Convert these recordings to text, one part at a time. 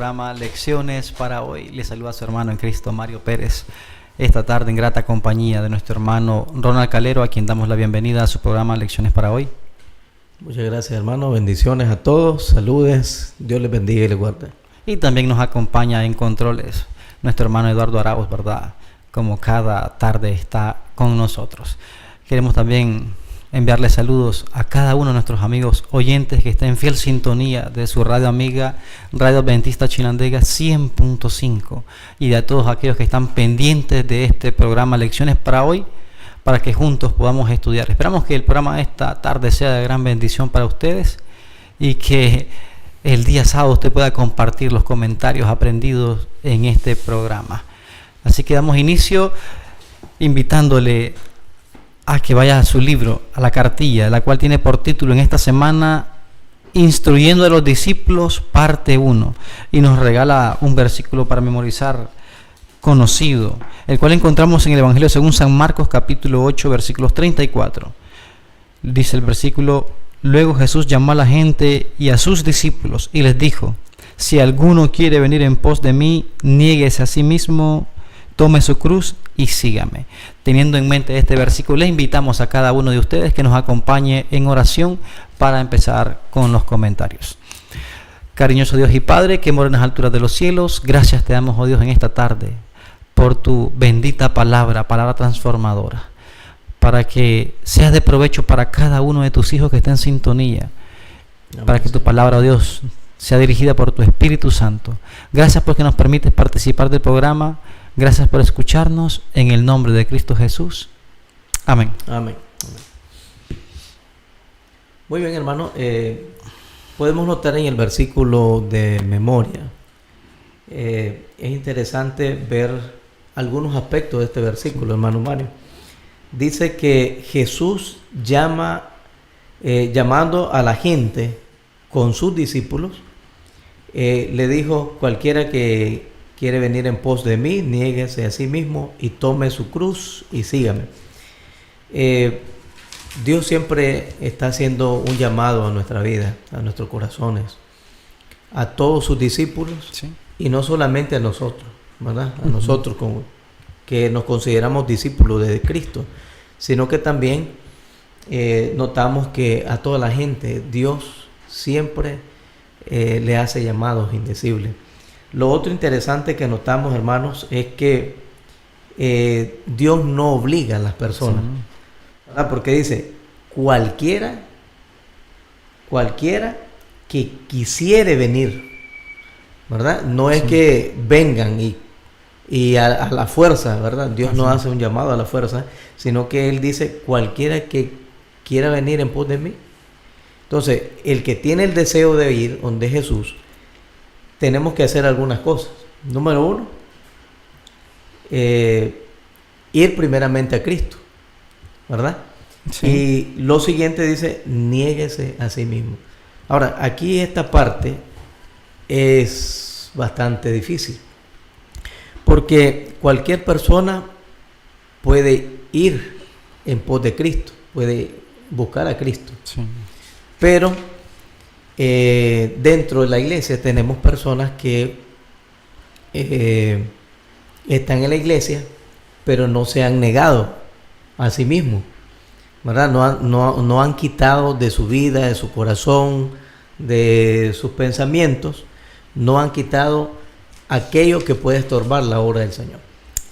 programa Lecciones para Hoy. Les saluda a su hermano en Cristo, Mario Pérez, esta tarde en grata compañía de nuestro hermano Ronald Calero, a quien damos la bienvenida a su programa Lecciones para Hoy. Muchas gracias, hermano. Bendiciones a todos. Saludes. Dios les bendiga y les guarde. Y también nos acompaña en controles nuestro hermano Eduardo Arauz, ¿verdad? Como cada tarde está con nosotros. Queremos también enviarle saludos a cada uno de nuestros amigos oyentes que está en fiel sintonía de su radio amiga, Radio Adventista Chinandega 100.5, y de todos aquellos que están pendientes de este programa Lecciones para Hoy, para que juntos podamos estudiar. Esperamos que el programa de esta tarde sea de gran bendición para ustedes y que el día sábado usted pueda compartir los comentarios aprendidos en este programa. Así que damos inicio invitándole a que vaya a su libro, a la cartilla, la cual tiene por título en esta semana Instruyendo a los discípulos, parte 1, y nos regala un versículo para memorizar conocido, el cual encontramos en el Evangelio según San Marcos capítulo 8 versículos 34. Dice el versículo: luego Jesús llamó a la gente y a sus discípulos y les dijo: si alguno quiere venir en pos de mí, niéguese a sí mismo, tome su cruz y sígame. Teniendo en mente este versículo, le invitamos a cada uno de ustedes que nos acompañe en oración para empezar con los comentarios. Cariñoso Dios y Padre, que mora en las alturas de los cielos, gracias te damos, oh Dios, en esta tarde por tu bendita palabra, palabra transformadora, para que sea de provecho para cada uno de tus hijos que está en sintonía. Amén. Para que tu palabra, oh Dios, sea dirigida por tu Espíritu Santo. Gracias porque nos permites participar del programa. Gracias por escucharnos, en el nombre de Cristo Jesús. Amén. Amén. Muy bien, hermano. Podemos notar en el versículo de memoria. Es interesante ver algunos aspectos de este versículo, hermano Mario. Dice que Jesús llamando a la gente con sus discípulos, le dijo: cualquiera que quiere venir en pos de mí, niéguese a sí mismo y tome su cruz y sígame. Dios siempre está haciendo un llamado a nuestra vida, a nuestros corazones, a todos sus discípulos, sí, y no solamente a nosotros, ¿verdad? A nosotros como que nos consideramos discípulos de Cristo, sino que también notamos que a toda la gente Dios siempre le hace llamados indecibles. Lo otro interesante que notamos, hermanos, es que Dios no obliga a las personas, ¿verdad? Porque dice: cualquiera que quisiere venir, ¿verdad? No es que vengan y a la fuerza, ¿verdad? Dios no hace un llamado a la fuerza, sino que Él dice: cualquiera que quiera venir en pos de mí. Entonces, el que tiene el deseo de ir donde Jesús, tenemos que hacer algunas cosas. Número 1, ir primeramente a Cristo, ¿verdad? Sí. Y lo siguiente dice: niéguese a sí mismo. Ahora, aquí esta parte es bastante difícil, porque cualquier persona puede ir en pos de Cristo, puede buscar a Cristo, sí, pero dentro de la iglesia tenemos personas que están en la iglesia, pero no se han negado a sí mismos, ¿verdad? No han quitado de su vida, de su corazón, de sus pensamientos, no han quitado aquello que puede estorbar la obra del Señor.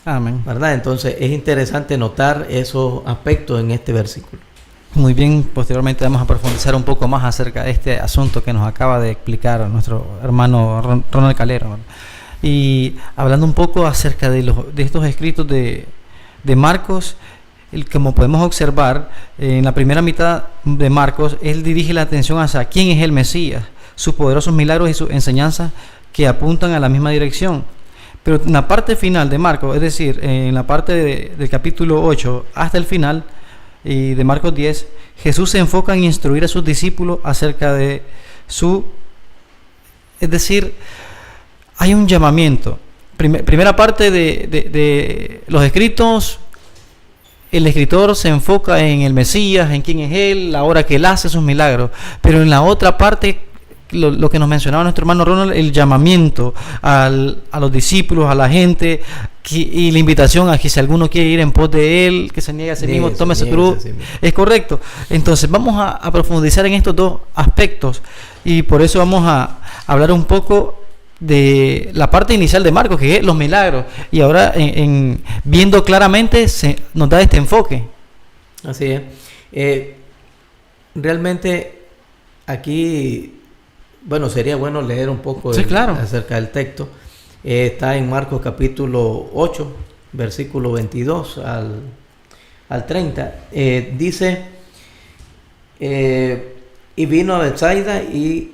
Amén. ¿Verdad? Entonces es interesante notar esos aspectos en este versículo. Muy bien, posteriormente vamos a profundizar un poco más acerca de este asunto que nos acaba de explicar nuestro hermano Ronald Calero, ¿verdad? Y hablando un poco acerca de estos escritos de Marcos, como podemos observar, en la primera mitad de Marcos, él dirige la atención hacia quién es el Mesías, sus poderosos milagros y sus enseñanzas que apuntan a la misma dirección. Pero en la parte final de Marcos, es decir, en la parte del capítulo 8 hasta el final, y de Marcos 10, Jesús se enfoca en instruir a sus discípulos acerca de es decir, hay un llamamiento. Primera parte de los escritos, el escritor se enfoca en el Mesías, en quién es Él, la hora que Él hace sus milagros, pero en la otra parte lo que nos mencionaba nuestro hermano Ronald, el llamamiento a los discípulos, a la gente, y la invitación a que si alguno quiere ir en pos de él, que se niegue a sí mismo, tome su cruz. Es correcto. Entonces vamos a profundizar en estos dos aspectos, y por eso vamos a hablar un poco de la parte inicial de Marcos, que es los milagros, y ahora viendo claramente nos da este enfoque. Así es. Realmente aquí, bueno, sería bueno leer un poco acerca del texto. Está en Marcos capítulo 8, versículo 22 al 30. Dice, y vino a Betsaida y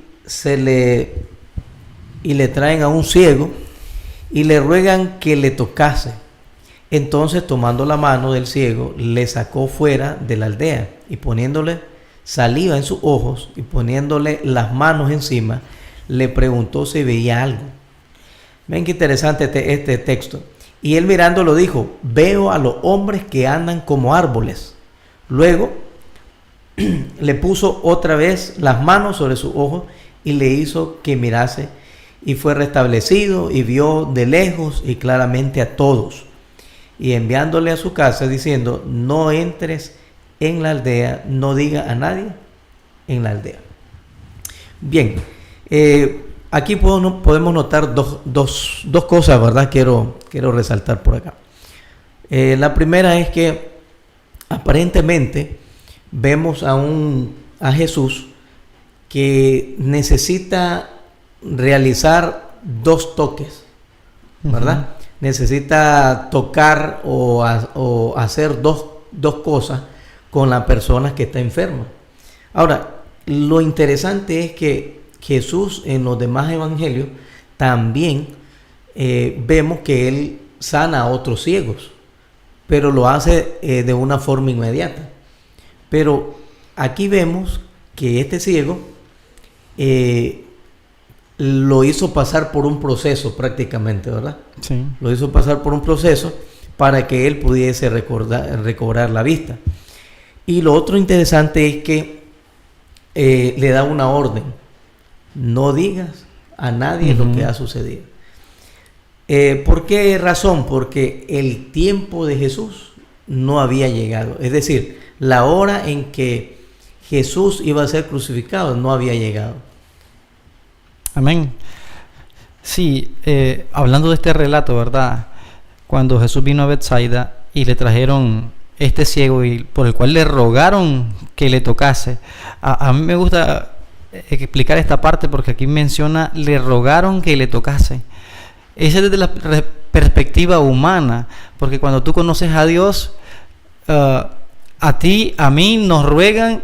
le traen a un ciego y le ruegan que le tocase. Entonces, tomando la mano del ciego, le sacó fuera de la aldea y poniéndole saliva en sus ojos y poniéndole las manos encima, le preguntó si veía algo. Ven qué interesante este texto. Y él mirándolo dijo, veo a los hombres que andan como árboles. Luego le puso otra vez las manos sobre sus ojos y le hizo que mirase, y fue restablecido y vio de lejos y claramente a todos. Y enviándole a su casa diciendo, no entres en la aldea, no diga a nadie en la aldea. Bien, aquí podemos notar dos cosas, ¿verdad? Quiero resaltar por acá. La primera es que aparentemente vemos a Jesús que necesita realizar dos toques, ¿verdad? Necesita tocar o hacer dos cosas con la persona que está enferma. Ahora, lo interesante es que Jesús en los demás evangelios también vemos que Él sana a otros ciegos, pero lo hace de una forma inmediata. Pero aquí vemos que este ciego lo hizo pasar por un proceso prácticamente, ¿verdad? Sí. Lo hizo pasar por un proceso para que él pudiese recobrar la vista. Y lo otro interesante es que le da una orden. No digas a nadie lo que ha sucedido. ¿Por qué razón? Porque el tiempo de Jesús no había llegado. Es decir, la hora en que Jesús iba a ser crucificado no había llegado. Amén. Sí, hablando de este relato, ¿verdad? Cuando Jesús vino a Betsaida y le trajeron este ciego y por el cual le rogaron que le tocase. A mí me gusta explicar esta parte porque aquí menciona, le rogaron que le tocase. Esa es desde la perspectiva humana, porque cuando tú conoces a Dios, a ti, a mí nos ruegan,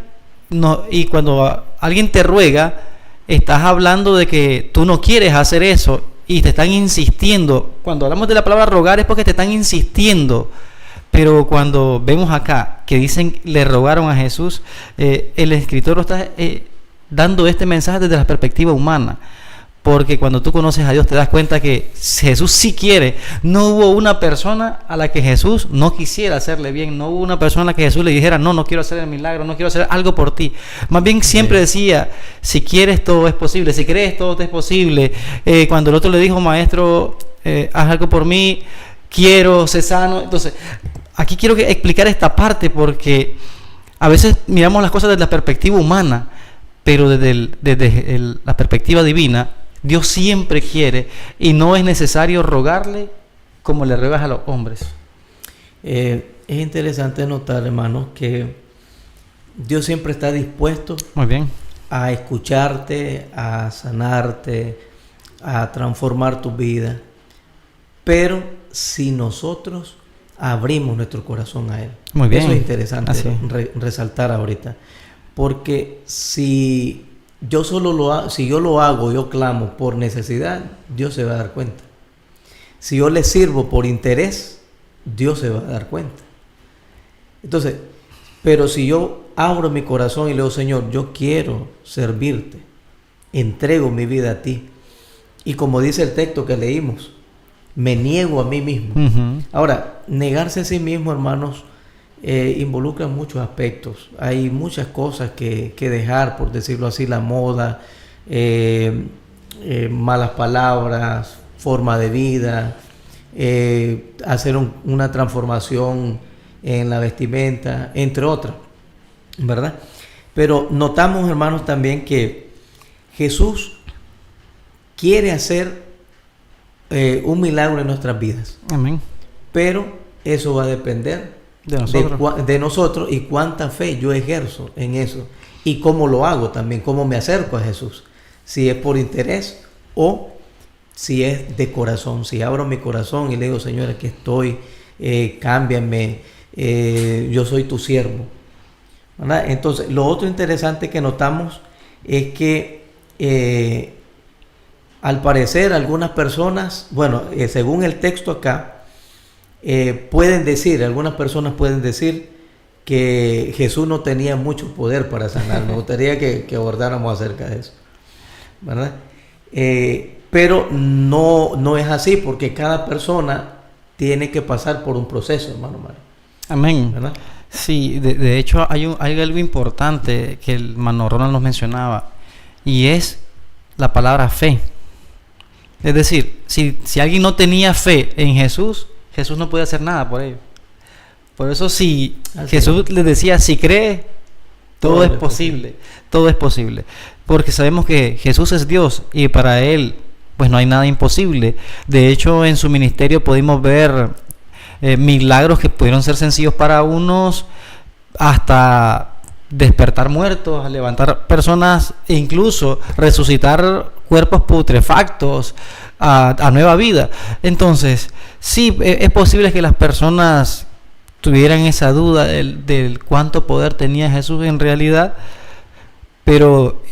y cuando alguien te ruega, estás hablando de que tú no quieres hacer eso y te están insistiendo. Cuando hablamos de la palabra rogar es porque te están insistiendo. Pero cuando vemos acá que dicen le rogaron a Jesús, el escritor está dando este mensaje desde la perspectiva humana. Porque cuando tú conoces a Dios te das cuenta que Jesús sí quiere. No hubo una persona a la que Jesús no quisiera hacerle bien. No hubo una persona a la que Jesús le dijera, no quiero hacer el milagro, no quiero hacer algo por ti. Más bien siempre decía, si quieres todo es posible, si crees todo es posible. Cuando el otro le dijo, maestro, haz algo por mí, quiero ser sano. Entonces, aquí quiero explicar esta parte porque a veces miramos las cosas desde la perspectiva humana, pero desde la perspectiva divina, Dios siempre quiere y no es necesario rogarle como le ruegas a los hombres. Es interesante notar, hermanos, que Dios siempre está dispuesto Muy bien. a escucharte, a sanarte, a transformar tu vida. Pero si nosotros abrimos nuestro corazón a Él. Muy bien. Eso es interesante resaltar ahorita. Porque si yo lo hago, yo clamo por necesidad, Dios se va a dar cuenta. Si yo le sirvo por interés, Dios se va a dar cuenta. Entonces, pero si yo abro mi corazón y le digo, Señor, yo quiero servirte, entrego mi vida a ti. Y como dice el texto que leímos, me niego a mí mismo. Uh-huh. Ahora, negarse a sí mismo, hermanos, involucra muchos aspectos. Hay muchas cosas que dejar, por decirlo así, la moda, malas palabras, forma de vida, hacer una transformación en la vestimenta, entre otras, ¿verdad? Pero notamos, hermanos, también que Jesús quiere hacer un milagro en nuestras vidas. Amén. Pero eso va a depender de nosotros y cuánta fe yo ejerzo en eso y cómo lo hago también, cómo me acerco a Jesús. Si es por interés o si es de corazón, si abro mi corazón y le digo, Señor, aquí estoy, cámbiame, yo soy tu siervo, ¿verdad? Entonces, lo otro interesante que notamos es que al parecer algunas personas, según el texto acá, algunas personas pueden decir que Jesús no tenía mucho poder para sanar. Me gustaría que abordáramos acerca de eso, ¿verdad? Pero no es así, porque cada persona tiene que pasar por un proceso, hermano Mario. Amén. ¿Verdad? Sí, de hecho hay algo importante que el hermano Ronald nos mencionaba, y es la palabra fe. Es decir, si alguien no tenía fe en Jesús, Jesús no podía hacer nada por ello. Por eso si Jesús les decía, si cree, todo es posible. Todo es posible. Porque sabemos que Jesús es Dios y para Él pues no hay nada imposible. De hecho, en su ministerio pudimos ver milagros que pudieron ser sencillos para unos, hasta despertar muertos, levantar personas e incluso resucitar cuerpos putrefactos a nueva vida. Entonces, sí, es posible que las personas tuvieran esa duda del cuánto poder tenía Jesús en realidad, pero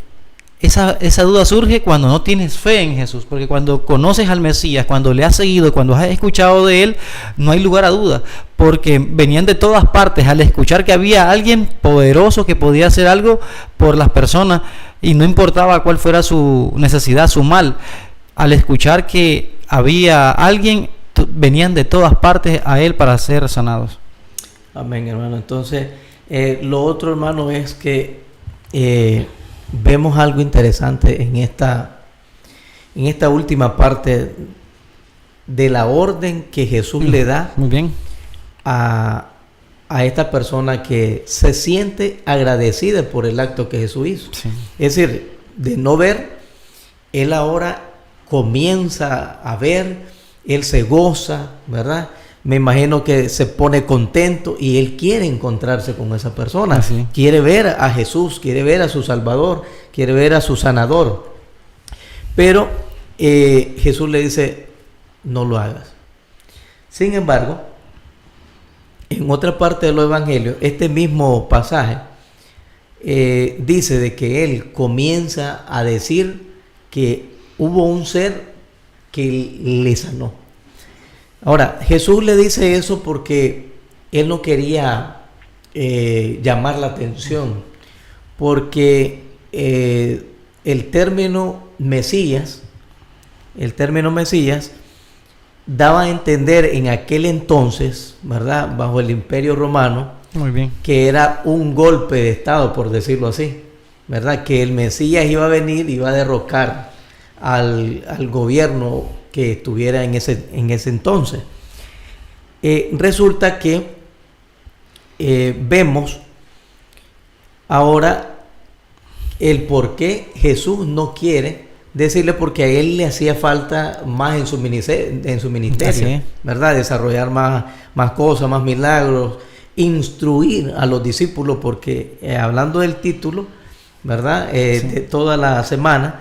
esa duda surge cuando no tienes fe en Jesús, porque cuando conoces al Mesías, cuando le has seguido, cuando has escuchado de Él, no hay lugar a duda, porque venían de todas partes al escuchar que había alguien poderoso que podía hacer algo por las personas, y no importaba cuál fuera su necesidad, su mal. Al escuchar que había alguien, venían de todas partes a Él para ser sanados. Amén, hermano. Entonces, lo otro, hermano, es que vemos algo interesante en esta última parte de la orden que Jesús le da. Muy bien. A esta persona que se siente agradecida por el acto que Jesús hizo. Sí. Es decir, de no ver, él ahora comienza a ver, él se goza, ¿verdad? Me imagino que se pone contento y él quiere encontrarse con esa persona. Sí. Quiere ver a Jesús, quiere ver a su Salvador, quiere ver a su sanador. Pero Jesús le dice, no lo hagas. Sin embargo, en otra parte de los evangelios, este mismo pasaje dice de que él comienza a decir que hubo un ser que le sanó. Ahora, Jesús le dice eso porque él no quería llamar la atención, porque el término Mesías daba a entender en aquel entonces, ¿verdad?, bajo el Imperio Romano, muy bien, que era un golpe de estado, por decirlo así, ¿verdad?, que el Mesías iba a venir, iba a derrocar al gobierno que estuviera en ese entonces. Resulta que vemos ahora el por qué Jesús no quiere decirle, porque a él le hacía falta más en su ministerio, ¿verdad? Desarrollar más cosas, más milagros, instruir a los discípulos, porque hablando del título, ¿verdad? De toda la semana,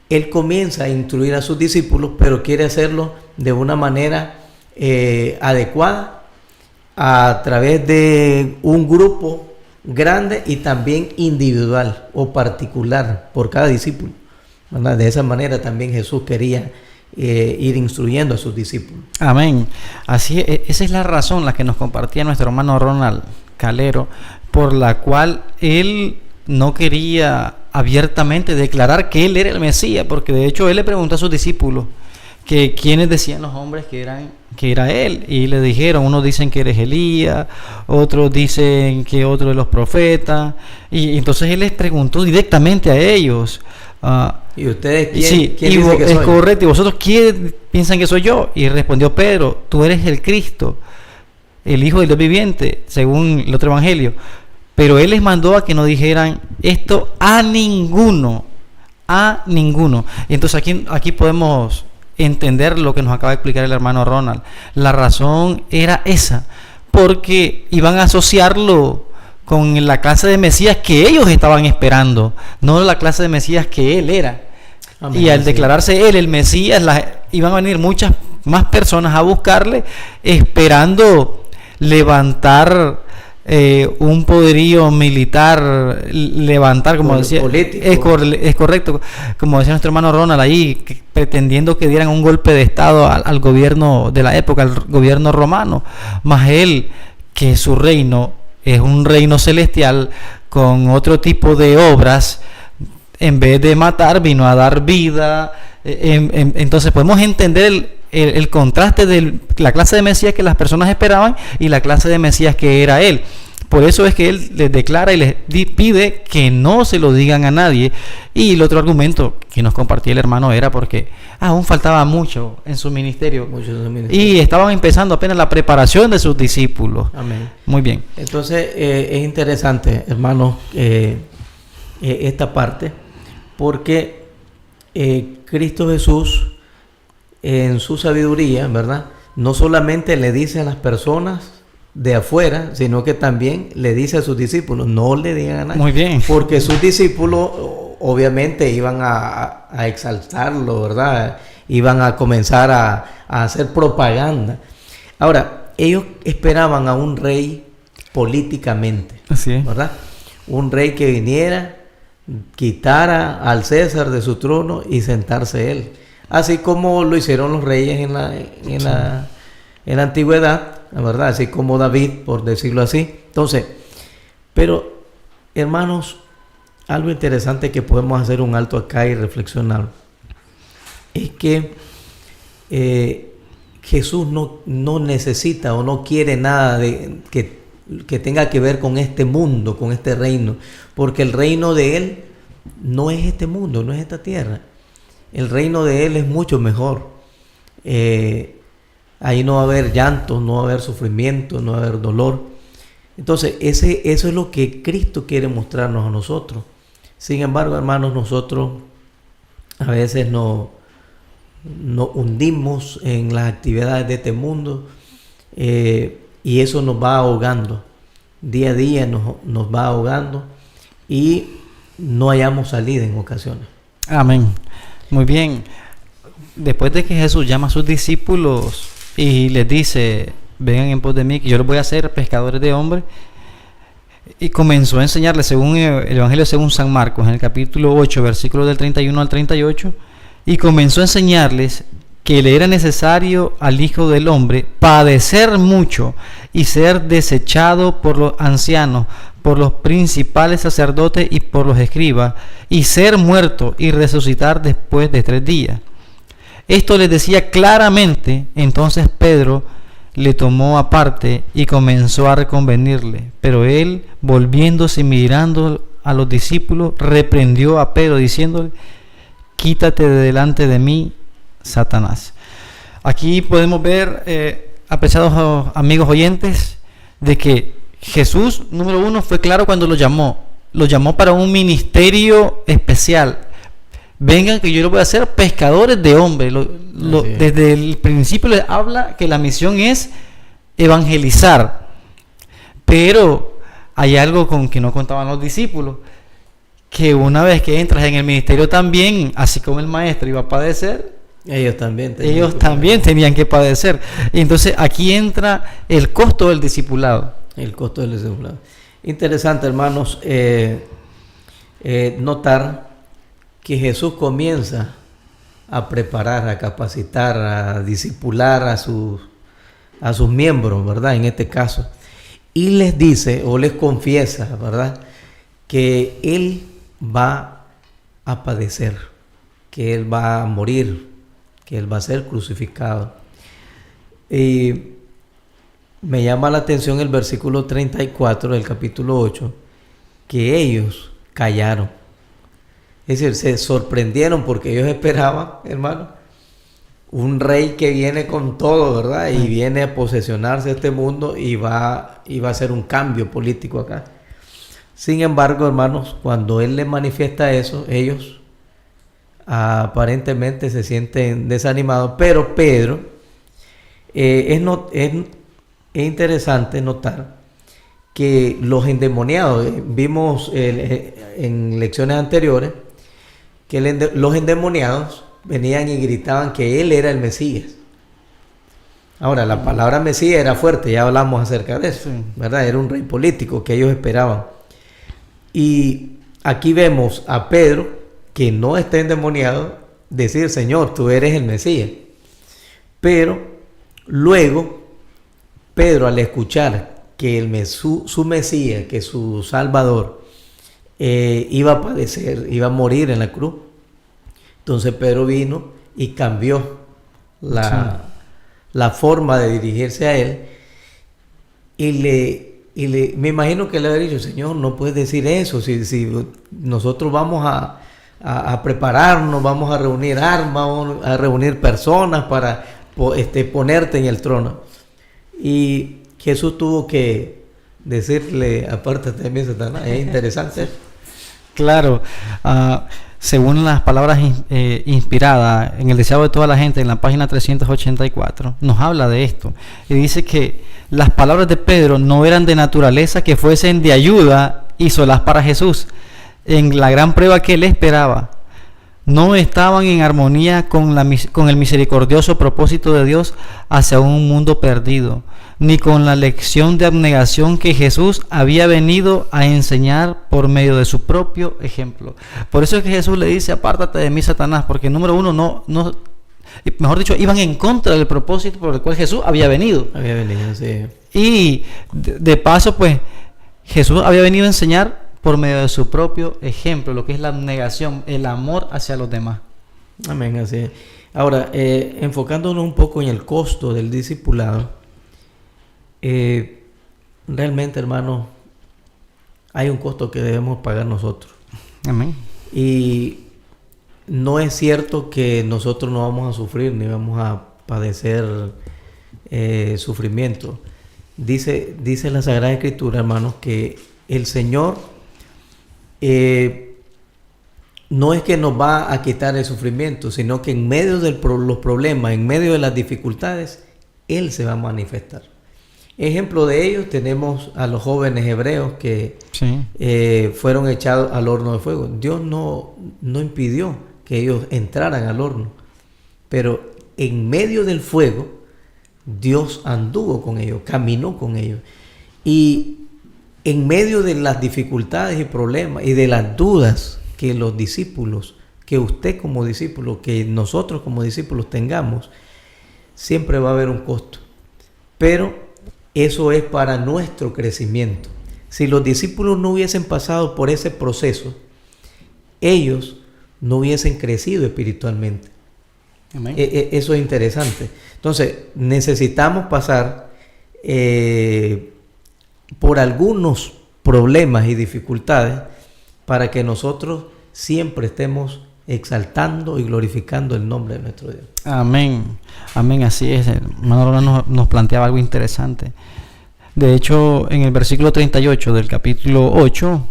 él comienza a instruir a sus discípulos, pero quiere hacerlo de una manera adecuada, a través de un grupo grande y también individual o particular por cada discípulo, ¿verdad? De esa manera también Jesús quería ir instruyendo a sus discípulos. Amén. Así es, esa es la razón la que nos compartía nuestro hermano Ronald Calero, por la cual él no quería abiertamente declarar que él era el Mesías, porque de hecho él le preguntó a sus discípulos que quiénes decían los hombres que era él, y le dijeron, unos dicen que eres Elías, otros dicen que otro de los profetas, y entonces él les preguntó directamente a ellos, ¿Y ustedes quién dice que soy? Es correcto. ¿Y vosotros quién piensan que soy yo? Y respondió Pedro, tú eres el Cristo, el Hijo del Dios viviente, según el otro evangelio. Pero él les mandó a que no dijeran esto a ninguno. Y entonces aquí podemos entender lo que nos acaba de explicar el hermano Ronald. La razón era esa, porque iban a asociarlo con la clase de Mesías que ellos estaban esperando, no la clase de Mesías que él era. Amén. Y al declararse él el Mesías, iban a venir muchas más personas a buscarle, esperando levantar un poderío militar, levantar, como decía, es correcto, como decía nuestro hermano Ronald ahí, pretendiendo que dieran un golpe de estado al gobierno de la época, al gobierno romano. Mas él, que su reino es un reino celestial con otro tipo de obras, en vez de matar vino a dar vida. Entonces podemos entender el contraste de la clase de Mesías que las personas esperaban y la clase de Mesías que era él. Por eso es que él les declara y les pide que no se lo digan a nadie. Y el otro argumento que nos compartía el hermano era porque aún faltaba mucho en su ministerio. Y estaban empezando apenas la preparación de sus discípulos. Amén. Muy bien. Entonces es interesante, hermanos, esta parte, porque Cristo Jesús, en su sabiduría, ¿verdad?, no solamente le dice a las personas de afuera, sino que también le dice a sus discípulos, no le digan a nadie. Muy bien. Porque sus discípulos obviamente iban a exaltarlo, ¿verdad? Iban a comenzar a hacer propaganda. Ahora, ellos esperaban a un rey políticamente. Así es. ¿Verdad? Un rey que viniera, quitara al César de su trono y sentarse él. Así como lo hicieron los reyes en la antigüedad, la verdad, así como David, por decirlo así. Entonces, pero hermanos, algo interesante que podemos hacer un alto acá y reflexionar es que Jesús no necesita o no quiere nada de que tenga que ver con este mundo, con este reino, porque el reino de Él no es este mundo, no es esta tierra. El reino de Él es mucho mejor. Ahí no va a haber llanto, no va a haber sufrimiento, no va a haber dolor. Entonces, eso es lo que Cristo quiere mostrarnos a nosotros. Sin embargo, hermanos, nosotros a veces nos hundimos en las actividades de este mundo y eso nos va ahogando. Día a día nos va ahogando y no hallamos salida en ocasiones. Amén. Muy bien. Después de que Jesús llama a sus discípulos y les dice, vengan en pos de mí, que yo los voy a hacer pescadores de hombres, y comenzó a enseñarles, según el Evangelio según San Marcos, en el capítulo 8, versículos del 31 al 38, y comenzó a enseñarles que le era necesario al Hijo del Hombre padecer mucho y ser desechado por los ancianos, por los principales sacerdotes y por los escribas, y ser muerto y resucitar después de 3 días. Esto les decía claramente. Entonces Pedro le tomó aparte y comenzó a reconvenirle, pero él, volviéndose y mirando a los discípulos, reprendió a Pedro diciéndole, quítate de delante de mí, Satanás. Aquí podemos ver, apreciados amigos oyentes, de que Jesús, número 1, fue claro cuando los llamó para un ministerio especial. Vengan que yo los voy a hacer pescadores de hombres. Desde el principio les habla que la misión es evangelizar. Pero hay algo con que no contaban los discípulos, que una vez que entras en el ministerio también, así como el maestro iba a padecer, ellos también tenían que padecer. Y entonces aquí entra el costo del discipulado. El costo del discipulado. Interesante, hermanos, notar que Jesús comienza a preparar, a capacitar, a discipular a sus miembros, ¿verdad? En este caso. Y les dice o les confiesa, ¿verdad?, que Él va a padecer, que Él va a morir, que Él va a ser crucificado. Y me llama la atención el versículo 34 del capítulo 8, que ellos callaron. Es decir, se sorprendieron porque ellos esperaban, hermano, un rey que viene con todo, ¿verdad? Y viene a posesionarse este mundo y va a hacer un cambio político acá. Sin embargo, hermanos, cuando él les manifiesta eso, ellos aparentemente se sienten desanimados. Pero Pedro, es interesante notar que los endemoniados, vimos en lecciones anteriores, que los endemoniados venían y gritaban que él era el Mesías. Ahora, la palabra Mesías era fuerte, ya hablamos acerca de eso, ¿verdad? Era un rey político que ellos esperaban. Y aquí vemos a Pedro, que no está endemoniado, decir: Señor, tú eres el Mesías. Pero luego, Pedro, al escuchar que su Mesías, que su Salvador, iba a padecer, iba a morir en la cruz, entonces Pedro vino y cambió la forma de dirigirse a él, me imagino que le había dicho: Señor, no puedes decir eso, si nosotros vamos a prepararnos, vamos a reunir armas, vamos a reunir personas para ponerte en el trono. Y Jesús tuvo que decirle: apártate de mí, Satanás. Es interesante. Claro, según las palabras inspiradas en el deseado de toda la gente, en la página 384, nos habla de esto. Y dice que las palabras de Pedro no eran de naturaleza que fuesen de ayuda y solaz para Jesús en la gran prueba que él esperaba. No estaban en armonía con el misericordioso propósito de Dios hacia un mundo perdido, ni con la lección de abnegación que Jesús había venido a enseñar por medio de su propio ejemplo. Por eso es que Jesús le dice: apártate de mí, Satanás, porque número uno, mejor dicho, iban en contra del propósito por el cual Jesús había venido. Sí. Y de paso, pues, Jesús había venido a enseñar por medio de su propio ejemplo, lo que es la abnegación, el amor hacia los demás. Amén, así es. Ahora, enfocándonos un poco en el costo del discipulado, realmente, hermanos, hay un costo que debemos pagar nosotros. Amén. Y no es cierto que nosotros no vamos a sufrir ni vamos a padecer sufrimiento. Dice la Sagrada Escritura, hermanos, que el Señor no es que nos va a quitar el sufrimiento, sino que en medio de los problemas, en medio de las dificultades, Él se va a manifestar. Ejemplo de ellos tenemos a los jóvenes hebreos que fueron echados al horno de fuego. Dios no impidió que ellos entraran al horno, pero en medio del fuego Dios anduvo con ellos, caminó con ellos. Y en medio de las dificultades y problemas y de las dudas que los discípulos, que usted como discípulo, que nosotros como discípulos tengamos, siempre va a haber un costo. Pero eso es para nuestro crecimiento. Si los discípulos no hubiesen pasado por ese proceso, ellos no hubiesen crecido espiritualmente. Amén. Eso es interesante. Entonces, necesitamos pasar por algunos problemas y dificultades para que nosotros siempre estemos exaltando y glorificando el nombre de nuestro Dios. Amén, amén, así es. Hermano Ronald nos planteaba algo interesante. De hecho, en el versículo 38 del capítulo 8,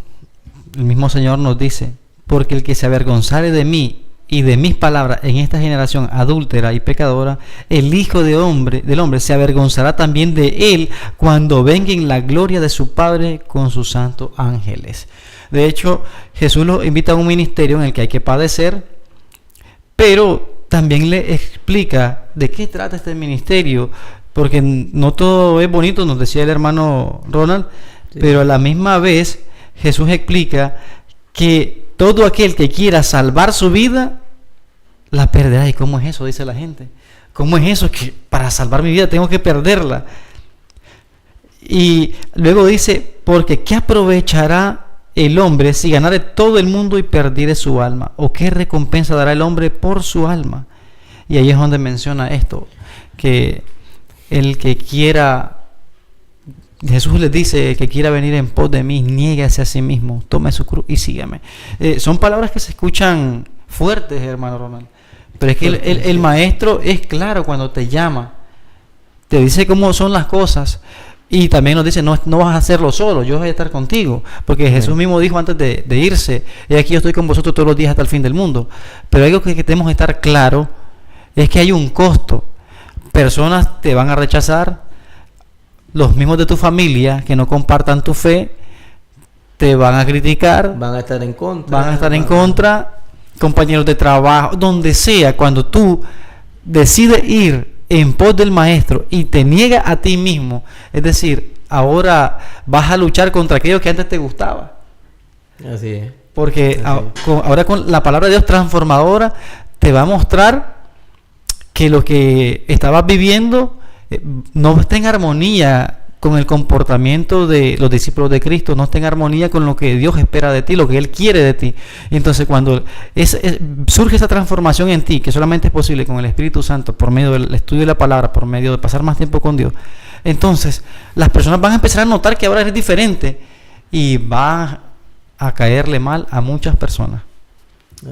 el mismo Señor nos dice: porque el que se avergonzare de mí y de mis palabras en esta generación adúltera y pecadora, el Hijo del hombre se avergonzará también de él cuando venga en la gloria de su Padre con sus santos ángeles. De hecho, Jesús los invita a un ministerio en el que hay que padecer, pero también le explica de qué trata este ministerio, porque no todo es bonito, nos decía el hermano Ronald, pero a la misma vez Jesús explica que todo aquel que quiera salvar su vida la perderá. ¿Y cómo es eso? Dice la gente. ¿Cómo es eso? Que para salvar mi vida tengo que perderla. Y luego dice: porque ¿qué aprovechará el hombre si ganare todo el mundo y perdiere su alma? ¿O qué recompensa dará el hombre por su alma? Y ahí es donde menciona esto, que el que quiera Jesús les dice: el que quiera venir en pos de mí, niéguese a sí mismo, tome su cruz y sígame. Son palabras que se escuchan fuertes, hermano Ronald, pero es que el maestro es claro cuando te llama, te dice cómo son las cosas, y también nos dice: no vas a hacerlo solo, yo voy a estar contigo, porque Jesús mismo dijo antes de irse: y aquí yo estoy con vosotros todos los días hasta el fin del mundo. Pero algo que tenemos que estar claro es que hay un costo. Personas te van a rechazar, los mismos de tu familia que no compartan tu fe te van a criticar, van a estar en contra, compañeros de trabajo, donde sea. Cuando tú decides ir en pos del maestro y te niegas a ti mismo, es decir, ahora vas a luchar contra aquello que antes te gustaba. Así es. Porque ahora con la palabra de Dios transformadora te va a mostrar que lo que estabas viviendo no está en armonía con el comportamiento de los discípulos de Cristo, no está en armonía con lo que Dios espera de ti, lo que Él quiere de ti. Entonces, cuando surge esa transformación en ti, que solamente es posible con el Espíritu Santo, por medio del estudio de la palabra, por medio de pasar más tiempo con Dios, entonces las personas van a empezar a notar que ahora eres diferente y va a caerle mal a muchas personas.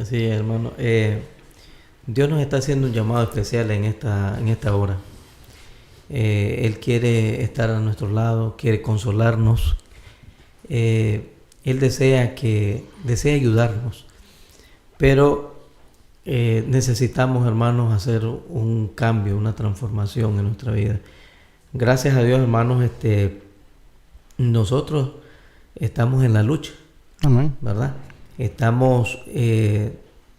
Así es, hermano. Dios nos está haciendo un llamado especial en esta hora. Él quiere estar a nuestro lado, quiere consolarnos. Él desea ayudarnos. Pero necesitamos, hermanos, hacer un cambio, una transformación en nuestra vida. Gracias a Dios, hermanos, nosotros estamos en la lucha. Amén. ¿Verdad? Estamos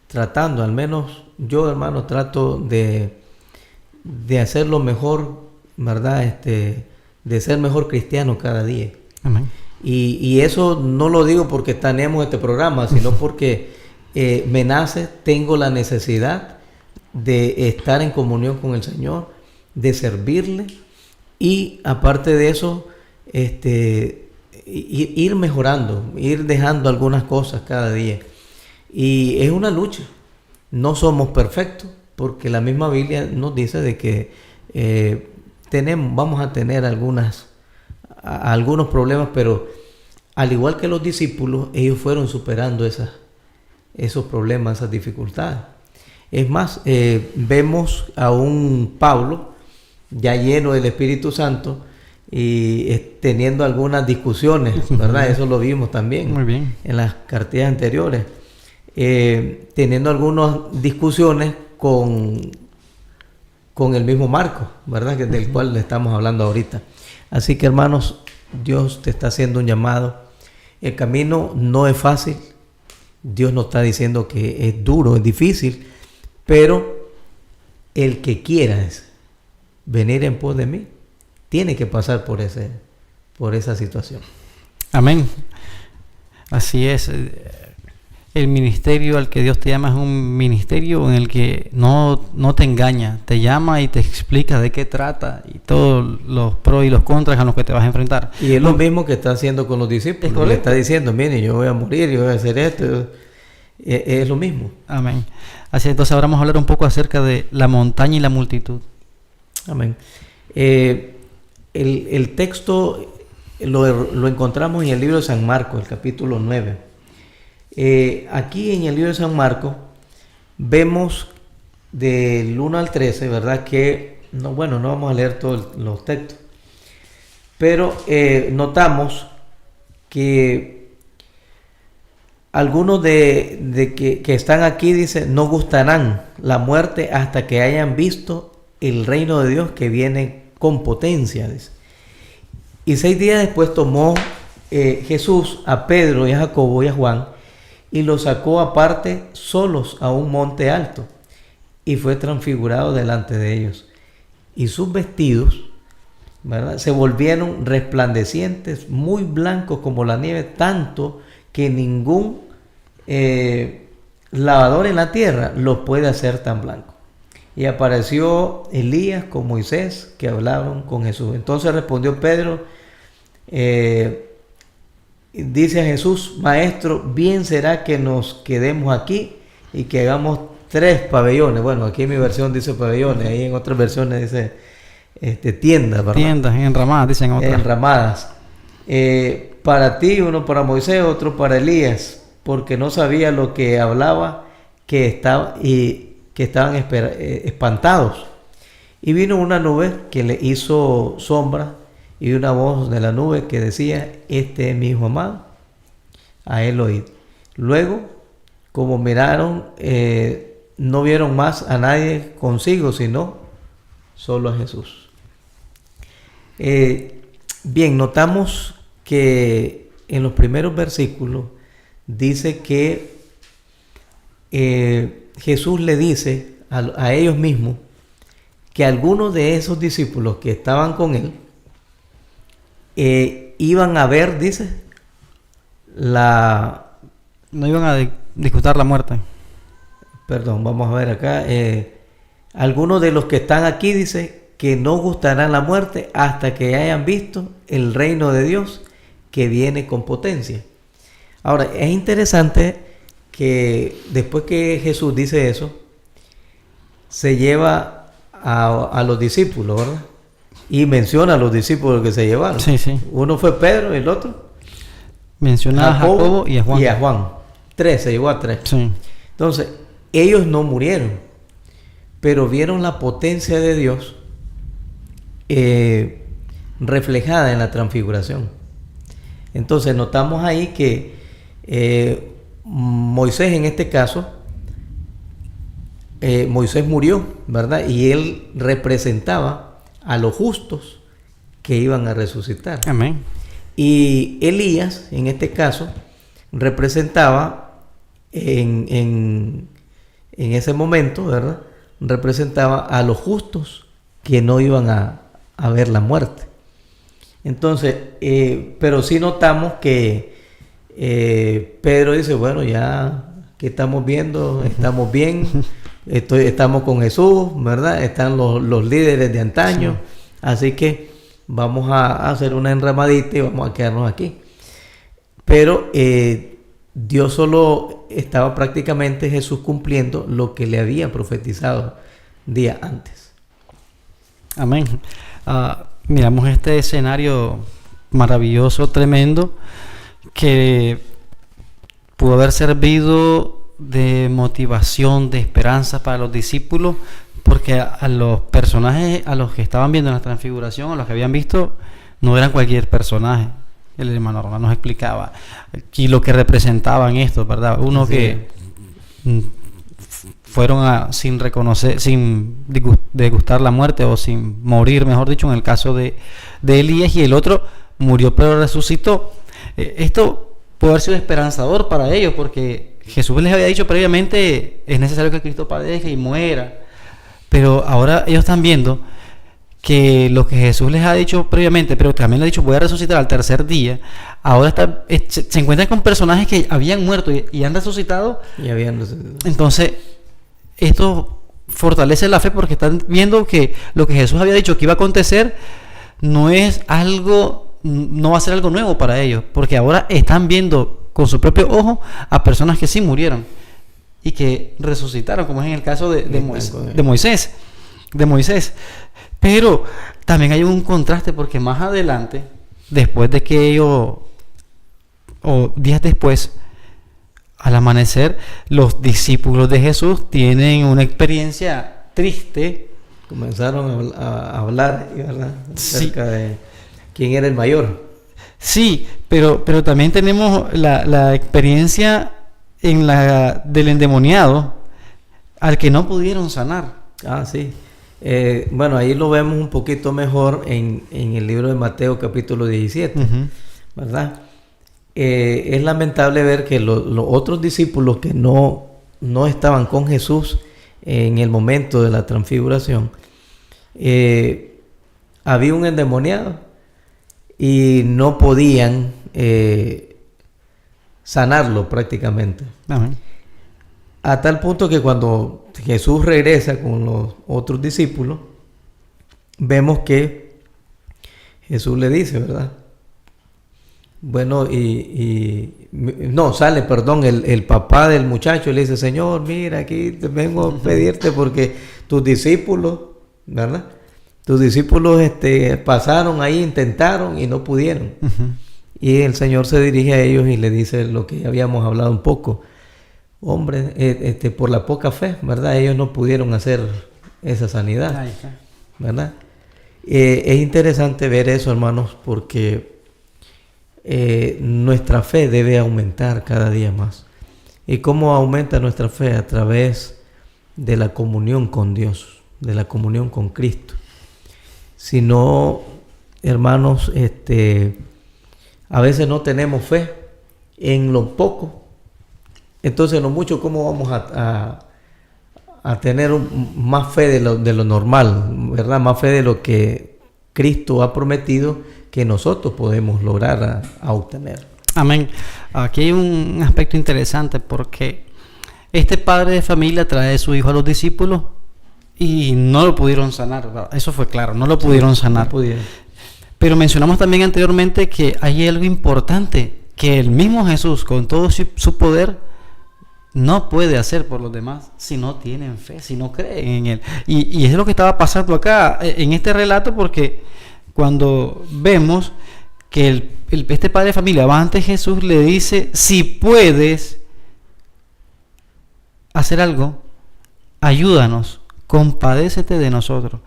tratando, al menos yo, hermano, trato de hacer lo mejor, ¿verdad? De ser mejor cristiano cada día. Amén. Y eso no lo digo porque tenemos este programa, sino porque me nace, tengo la necesidad de estar en comunión con el Señor, de servirle, y aparte de eso, ir mejorando, ir dejando algunas cosas cada día. Y es una lucha. No somos perfectos, porque la misma Biblia nos dice de que vamos a tener algunos problemas, pero al igual que los discípulos, ellos fueron superando esos problemas, esas dificultades. Es más, vemos a un Pablo ya lleno del Espíritu Santo y teniendo algunas discusiones, ¿verdad? Eso lo vimos también. Muy bien. En las cartillas anteriores. Teniendo algunas discusiones con el mismo Marcos, ¿verdad? Del cual le estamos hablando ahorita. Así que, hermanos, Dios te está haciendo un llamado. El camino no es fácil. Dios nos está diciendo que es duro, es difícil, pero el que quiera venir en pos de mí tiene que pasar por esa situación. Amén. Así es. El ministerio al que Dios te llama es un ministerio en el que no te engaña, te llama y te explica de qué trata y todos los pros y los contras a los que te vas a enfrentar. Y es lo mismo que está haciendo con los discípulos. Le está diciendo: mire, yo voy a morir, yo voy a hacer esto. Es lo mismo. Amén. Así, entonces ahora vamos a hablar un poco acerca de la montaña y la multitud. Amén. El texto lo encontramos en el libro de San Marcos, el capítulo 9. Aquí en el libro de San Marcos vemos del 1 al 13, ¿verdad? Que, no vamos a leer todos los textos, pero notamos que algunos que están aquí, dice: no gustarán la muerte hasta que hayan visto el reino de Dios que viene con potencia, dice. Y 6 días después tomó Jesús a Pedro y a Jacobo y a Juan y los sacó aparte solos a un monte alto y fue transfigurado delante de ellos. Y sus vestidos, ¿verdad?, se volvieron resplandecientes, muy blancos como la nieve, tanto que ningún lavador en la tierra los puede hacer tan blancos. Y apareció Elías con Moisés, que hablaron con Jesús. Entonces respondió Pedro, dice a Jesús: Maestro, bien será que nos quedemos aquí y que hagamos 3 pabellones. Bueno, aquí en mi versión dice pabellones, ahí en otras versiones dice tiendas, ¿verdad? Tiendas, enramadas, dicen otras. Enramadas. Para ti, uno para Moisés, otro para Elías, porque no sabía lo que hablaba, que estaban espantados. Y vino una nube que le hizo sombra, y una voz de la nube que decía: este es mi hijo amado, a él oíd. Luego, como miraron, no vieron más a nadie consigo, sino solo a Jesús. Bien, notamos que en los primeros versículos dice que Jesús le dice a ellos mismos que algunos de esos discípulos que estaban con él iban a ver, dice, no iban a disfrutar la muerte. Perdón, vamos a ver acá. Algunos de los que están aquí, dice, que no gustarán la muerte hasta que hayan visto el reino de Dios que viene con potencia. Ahora, es interesante que después que Jesús dice eso, se lleva a los discípulos, ¿verdad? Y menciona a los discípulos que se llevaron. Sí, sí. Uno fue Pedro y el otro menciona a Jacobo y a Juan. Y a Juan. 3, se llevó a 3. Sí. Entonces, ellos no murieron, pero vieron la potencia de Dios reflejada en la transfiguración. Entonces, notamos ahí que Moisés, en este caso, Moisés murió, ¿verdad? Y él representaba a los justos que iban a resucitar. Amén. Y Elías, en este caso, representaba en ese momento, ¿verdad? Representaba a los justos que no iban a ver la muerte. Entonces, pero sí notamos que Pedro dice: bueno, ya que estamos viendo, estamos bien, estamos con Jesús, ¿verdad? Están los líderes de antaño, sí. Así que vamos a hacer una enramadita y vamos a quedarnos aquí. Pero Dios solo estaba prácticamente, Jesús, cumpliendo lo que le había profetizado días antes. Amén. Miramos este escenario maravilloso, tremendo, que pudo haber servido de motivación, de esperanza para los discípulos, porque a los personajes, a los que estaban viendo en la transfiguración, a los que habían visto, no eran cualquier personaje. El hermano Ronald nos explicaba y lo que representaban estos, ¿verdad? Uno sí. Que fueron sin reconocer, sin degustar la muerte o sin morir, mejor dicho, en el caso de Elías, y el otro murió pero resucitó. Esto puede haber sido esperanzador para ellos, porque Jesús les había dicho previamente: es necesario que Cristo padezca y muera. Pero ahora ellos están viendo que lo que Jesús les ha dicho previamente, pero también le ha dicho: voy a resucitar al tercer día. Ahora se encuentran con personajes que habían muerto y han resucitado. Entonces, esto fortalece la fe, porque están viendo que lo que Jesús había dicho que iba a acontecer no va a ser algo nuevo para ellos, porque ahora están viendo con su propio ojo a personas que sí murieron y que resucitaron, como es en el caso de Moisés. Pero también hay un contraste, porque más adelante, después de que ellos, o días después, al amanecer, los discípulos de Jesús tienen una experiencia triste. Comenzaron a hablar, ¿verdad?, acerca de quién era el mayor. Sí, pero también tenemos la experiencia del endemoniado, al que no pudieron sanar. Ah, sí. Bueno, ahí lo vemos un poquito mejor en el libro de Mateo, capítulo 17, uh-huh. ¿Verdad? Es lamentable ver que los otros discípulos que no estaban con Jesús en el momento de la transfiguración, había un endemoniado y no podían sanarlo prácticamente. Uh-huh. A tal punto que cuando Jesús regresa con los otros discípulos, vemos que Jesús le dice, ¿verdad? Bueno, sale el papá del muchacho y le dice: Señor, mira, aquí te vengo a pedirte porque tus discípulos, ¿verdad?, tus discípulos pasaron ahí, intentaron y no pudieron. Y el Señor se dirige a ellos y le dice lo que habíamos hablado un poco. Hombre, por la poca fe, ¿verdad? Ellos no pudieron hacer esa sanidad, ¿verdad? Es interesante ver eso, hermanos, porque nuestra fe debe aumentar cada día más. ¿Y cómo aumenta nuestra fe? A través de la comunión con Dios, de la comunión con Cristo. Si no, hermanos, a veces no tenemos fe en lo poco, entonces en lo mucho, ¿cómo vamos a tener más fe de lo normal, ¿verdad? Más fe de lo que Cristo ha prometido que nosotros podemos lograr a obtener. Amén. Aquí hay un aspecto interesante porque este padre de familia trae a su hijo a los discípulos y no lo pudieron sanar, ¿verdad? Eso fue claro, no lo pudieron sanar. No pudieron. Pero mencionamos también anteriormente que hay algo importante, que el mismo Jesús, con todo su poder, no puede hacer por los demás si no tienen fe, si no creen en Él. Y es lo que estaba pasando acá en este relato, porque cuando vemos que este padre de familia va ante Jesús, le dice: si puedes hacer algo, ayúdanos, compadécete de nosotros.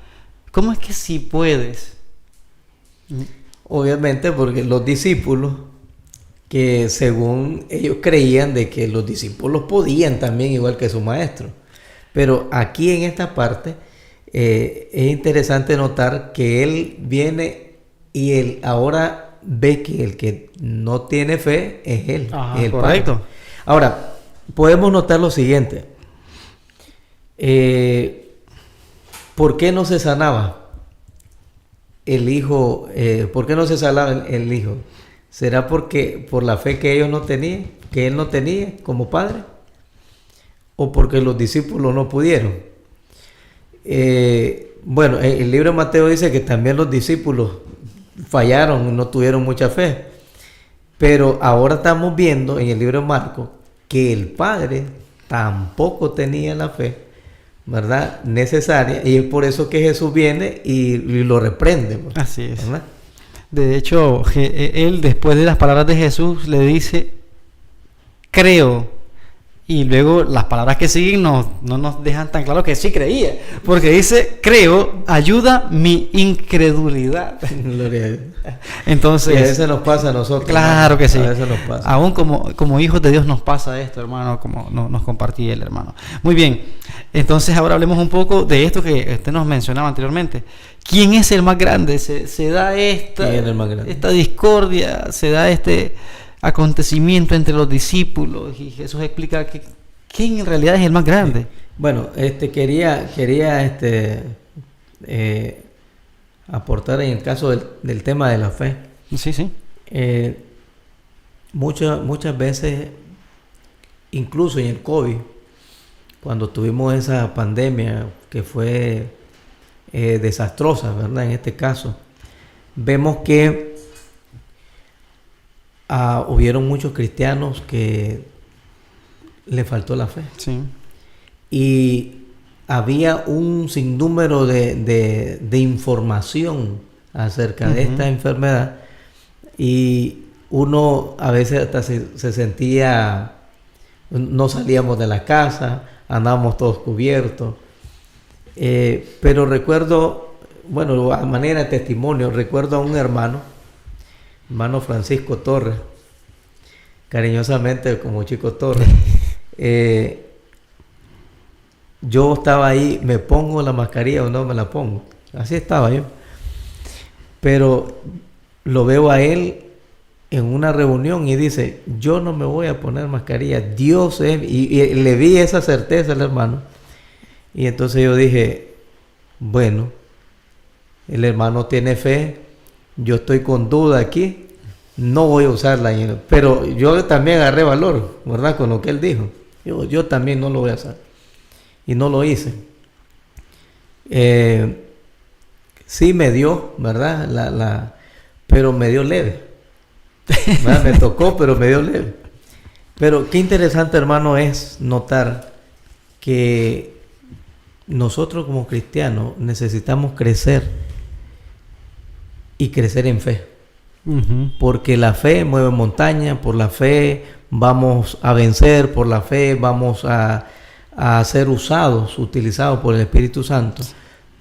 ¿Cómo es que si puedes? Obviamente porque los discípulos, que según ellos creían de que los discípulos podían también igual que su maestro. Pero aquí en esta parte es interesante notar que él viene y él ahora ve que el que no tiene fe es él. Ajá, es el correcto. Padre. Ahora, podemos notar lo siguiente. ¿Por qué no se sanaba el hijo? ¿Por qué no se sanaba el hijo? ¿Será porque por la fe que ellos no tenían, que él no tenía como padre? ¿O porque los discípulos no pudieron? Bueno, el libro de Mateo dice que también los discípulos fallaron, no tuvieron mucha fe. Pero ahora estamos viendo en el libro de Marcos que el padre tampoco tenía la fe, ¿verdad?, necesaria. Y es por eso que Jesús viene y lo reprende, ¿verdad? Así es. ¿Verdad? De hecho, él, después de las palabras de Jesús, le dice: creo. Y luego las palabras que siguen no nos dejan tan claro que sí creía. Porque dice: creo, ayuda mi incredulidad. Gloria a Dios. Entonces, y a veces nos pasa a nosotros. Claro, ¿no? Que sí. A veces nos pasa. Aún como hijos de Dios nos pasa esto, hermano, como nos compartía el hermano. Muy bien. Entonces ahora hablemos un poco de esto que usted nos mencionaba anteriormente. ¿Quién es el más grande? Se da esta discordia, se da este acontecimiento entre los discípulos y Jesús explica que quién en realidad es el más grande. Bueno, quería aportar en el caso del tema de la fe. Sí. Muchas veces, incluso en el COVID, cuando tuvimos esa pandemia que fue desastrosa, ¿verdad? En este caso, vemos que hubieron muchos cristianos que le faltó la fe. Sí. Y había un sinnúmero de información acerca de esta enfermedad, y uno a veces hasta se sentía, no salíamos de la casa, andábamos todos cubiertos. Pero recuerdo, bueno, a manera de testimonio, recuerdo a un hermano Francisco Torres, cariñosamente como Chico Torres. Yo estaba ahí, ¿me pongo la mascarilla o no me la pongo? Así estaba yo. Pero lo veo a él en una reunión y dice: yo no me voy a poner mascarilla, Dios es... Y le vi esa certeza al hermano. Y entonces yo dije: bueno, el hermano tiene fe, yo estoy con duda aquí, no voy a usarla. Pero yo también agarré valor, ¿verdad?, con lo que él dijo. Yo también no lo voy a hacer. Y no lo hice. Sí me dio, ¿verdad? Pero me dio leve. ¿Verdad? Me tocó, pero me dio leve. Pero qué interesante, hermano, es notar que nosotros como cristianos necesitamos crecer y crecer en fe. Porque la fe mueve montañas, por la fe vamos a vencer, por la fe vamos a ser utilizados por el Espíritu Santo.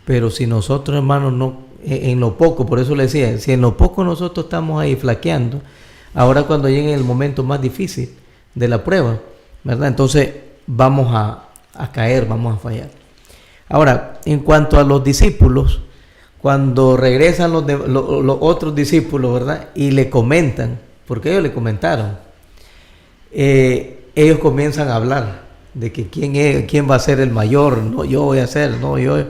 Pero si nosotros, hermanos, no, en lo poco, por eso le decía, si en lo poco nosotros estamos ahí flaqueando, ahora cuando llegue el momento más difícil de la prueba, ¿verdad? Entonces vamos a caer, vamos a fallar. Ahora, en cuanto a los discípulos, cuando regresan los otros discípulos, ¿verdad? Y le comentan, porque ellos le comentaron, ellos comienzan a hablar de que quién va a ser el mayor, no, yo voy a ser, no, yo.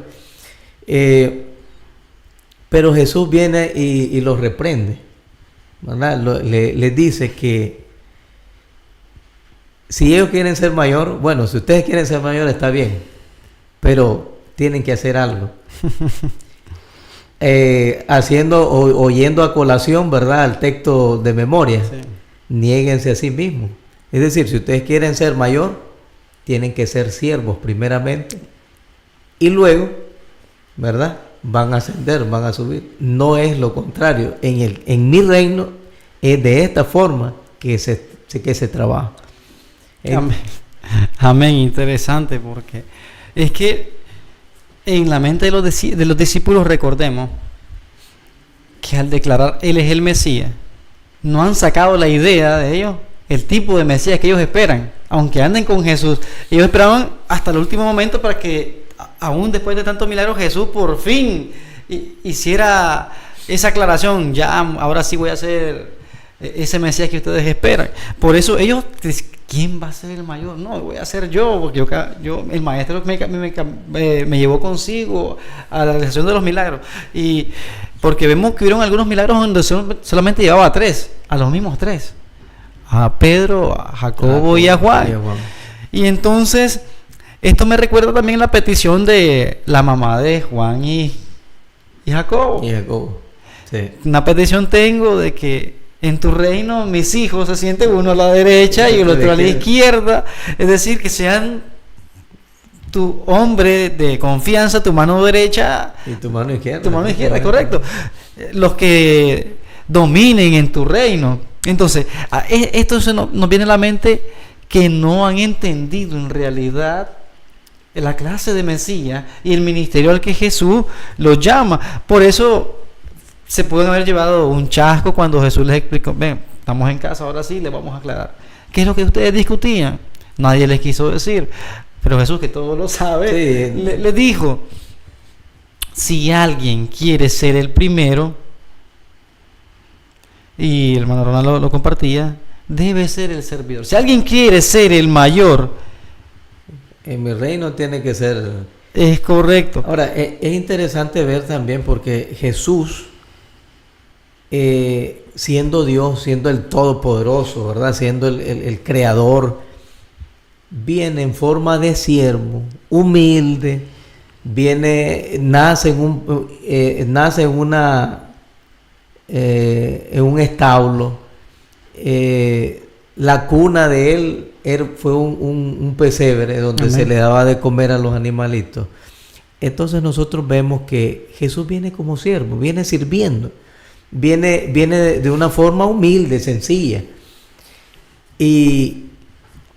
Pero Jesús viene y los reprende, ¿verdad? Les dice que si ellos quieren ser mayor, bueno, si ustedes quieren ser mayor está bien, pero tienen que hacer algo. Oyendo a colación, ¿verdad?, al texto de memoria, sí. Niéguense a sí mismos. Es decir, si ustedes quieren ser mayor, tienen que ser siervos primeramente y luego, ¿verdad?, van a ascender, van a subir. No es lo contrario. En mi reino es de esta forma que se trabaja. Amén. Amén. Interesante, porque es que en la mente de los discípulos, recordemos que al declarar Él es el Mesías, no han sacado la idea de ellos, el tipo de Mesías que ellos esperan. Aunque anden con Jesús, ellos esperaban hasta el último momento para que, aún después de tantos milagros, Jesús por fin hiciera esa aclaración. Ya, ahora sí voy a ser ese Mesías que ustedes esperan. Por eso ellos, ¿quién va a ser el mayor? No, voy a ser yo, porque yo el maestro me llevó consigo a la realización de los milagros. Y porque vemos que hubieron algunos milagros donde solamente llevaba a los mismos tres. A Pedro, a Jacobo y a Juan. Y entonces, esto me recuerda también la petición de la mamá de Juan y Jacobo. Sí. Una petición tengo de que en tu reino mis hijos se sienten uno a la derecha y el otro a la izquierda. Es decir, que sean tu hombre de confianza, tu mano derecha y tu mano izquierda. Tu mano izquierda, correcto. Los que dominen en tu reino. Entonces, esto nos viene a la mente que no han entendido en realidad la clase de Mesías y el ministerio al que Jesús los llama. Por eso se pueden haber llevado un chasco cuando Jesús les explicó: ven, estamos en casa, ahora sí les vamos a aclarar. ¿Qué es lo que ustedes discutían? Nadie les quiso decir. Pero Jesús, que todo lo sabe, sí, le dijo: si alguien quiere ser el primero, y el hermano Ronald lo compartía, debe ser el servidor. Si alguien quiere ser el mayor, en mi reino tiene que ser. Es correcto. Ahora, es interesante ver también porque Jesús, siendo Dios, siendo el Todopoderoso, ¿verdad?, siendo el Creador, viene en forma de siervo, humilde, nace en un establo. La cuna de él fue un pesebre donde Amén. Se le daba de comer a los animalitos. Entonces nosotros vemos que Jesús viene como siervo, viene sirviendo, viene de una forma humilde, sencilla, y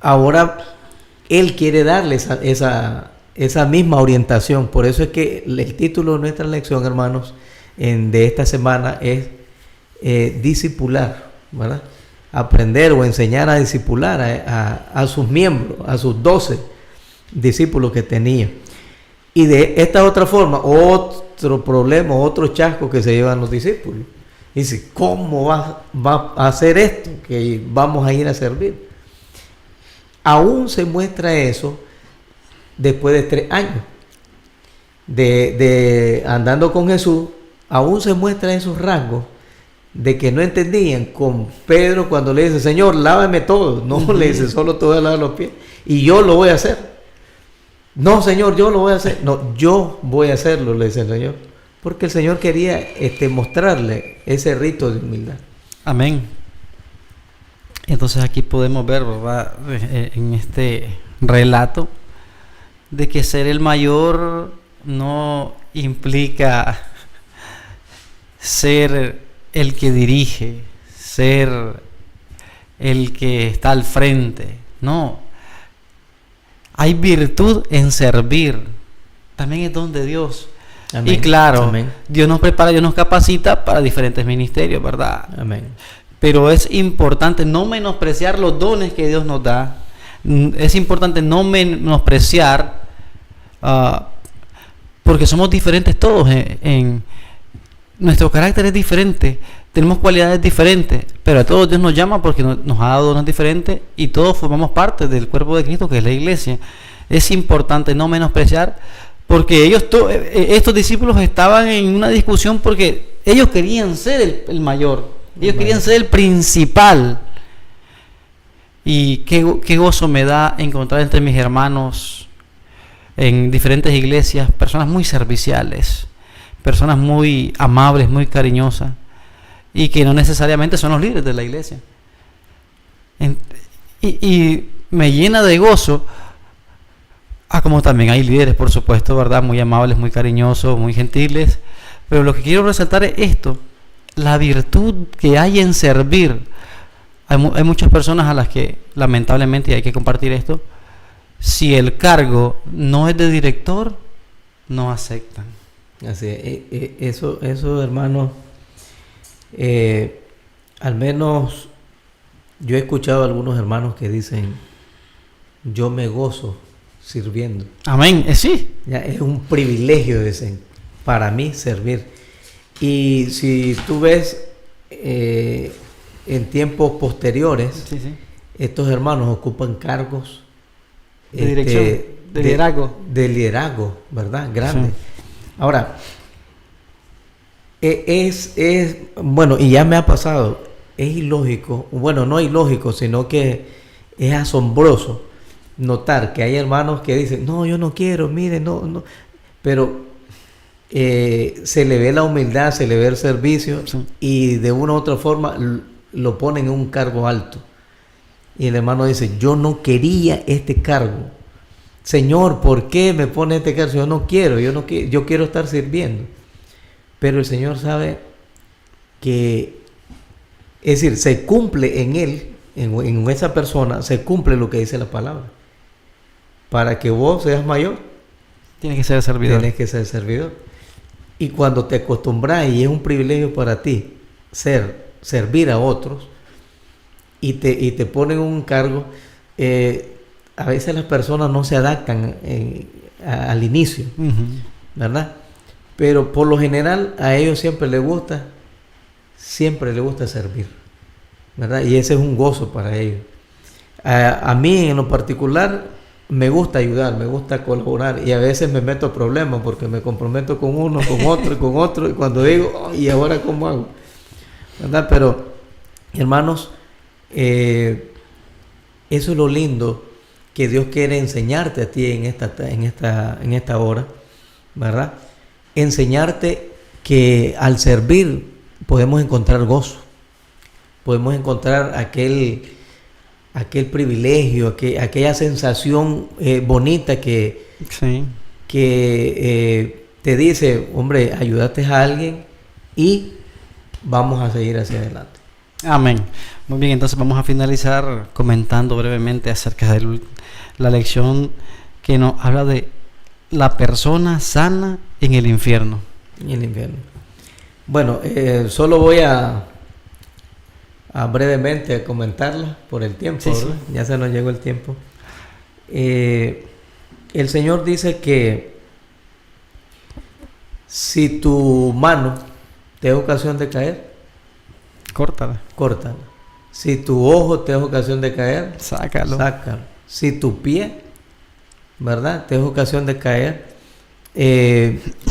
ahora Él quiere darle esa misma orientación. Por eso es que el título de nuestra lección, hermanos, de esta semana es discipular, ¿verdad? Aprender o enseñar a discipular a sus miembros, a sus 12 discípulos que tenía. Y de esta otra forma, otro problema, otro chasco que se llevan los discípulos. Dice: ¿cómo va a hacer esto? Que vamos a ir a servir. Aún se muestra eso después de 3 años de andando con Jesús. Aún se muestra esos rasgos de que no entendían con Pedro cuando le dice: Señor, lávame todo. No, le dice: solo te voy a lavar los pies y yo lo voy a hacer. No, Señor, yo lo voy a hacer. No, yo voy a hacerlo, le dice el Señor, porque el Señor quería mostrarle ese rito de humildad. Amén. Entonces aquí podemos ver, ¿verdad?, en este relato, de que ser el mayor no implica ser el que dirige, ser el que está al frente. No. Hay virtud en servir. También es don de Dios. Amén. Y claro, amén, Dios nos prepara, Dios nos capacita para diferentes ministerios, ¿verdad? Amén. Pero es importante no menospreciar los dones que Dios nos da. Es importante no menospreciar, porque somos diferentes todos. Nuestro carácter es diferente, tenemos cualidades diferentes, pero a todos Dios nos llama porque nos ha dado dones diferentes y todos formamos parte del cuerpo de Cristo, que es la iglesia. Es importante no menospreciar, porque estos discípulos estaban en una discusión porque ellos querían ser el mayor, ellos querían ser el principal. Y qué gozo me da encontrar entre mis hermanos en diferentes iglesias personas muy serviciales, personas muy amables, muy cariñosas, y que no necesariamente son los líderes de la iglesia. Y me llena de gozo, como también hay líderes, por supuesto, ¿verdad? Muy amables, muy cariñosos, muy gentiles. Pero lo que quiero resaltar es esto, la virtud que hay en servir. Hay muchas personas a las que, lamentablemente, y hay que compartir esto, si el cargo no es de director, no aceptan. Así es. Eso, hermano, al menos yo he escuchado a algunos hermanos que dicen, yo me gozo sirviendo. Amén, sí. Ya, es un privilegio, dicen, para mí servir. Y si tú ves en tiempos posteriores, sí. Estos hermanos ocupan cargos de dirección, de liderazgo. De liderazgo, ¿verdad? Grande. Sí. Ahora, bueno, y ya me ha pasado, es ilógico, bueno, no ilógico, sino que es asombroso notar que hay hermanos que dicen, no, yo no quiero, mire, no, pero se le ve la humildad, se le ve el servicio, sí, y de una u otra forma lo ponen en un cargo alto. Y el hermano dice, yo no quería este cargo. Señor, ¿por qué me pone este cargo? Yo no quiero, yo quiero estar sirviendo. Pero el Señor sabe que, es decir, se cumple en él, en esa persona, se cumple lo que dice la palabra. Para que vos seas mayor, tienes que ser servidor. Tienes que ser servidor. Y cuando te acostumbras, y es un privilegio para ti servir a otros, y te ponen un cargo, a veces las personas no se adaptan al inicio, ¿verdad? Pero por lo general a ellos siempre les gusta servir, ¿verdad? Y ese es un gozo para ellos. A mí en lo particular me gusta ayudar, me gusta colaborar, y a veces me meto a problemas porque me comprometo con uno, con otro y con otro, y cuando digo, oh, ¿y ahora cómo hago? ¿Verdad? Pero, hermanos, eso es lo lindo que Dios quiere enseñarte a ti en esta hora, ¿verdad? Enseñarte que al servir podemos encontrar gozo, podemos encontrar aquel privilegio, aquella sensación bonita que te dice, hombre, ayudaste a alguien y vamos a seguir hacia adelante. Amén. Muy bien, entonces vamos a finalizar comentando brevemente acerca de la lección que nos habla de la persona sana en el infierno. En el infierno. Bueno, solo voy a brevemente comentarla por el tiempo, sí. Ya se nos llegó el tiempo. El Señor dice que si tu mano te da ocasión de caer, córtala. Si tu ojo te da ocasión de caer, sácalo. Si tu pie, ¿verdad?, te da ocasión de caer,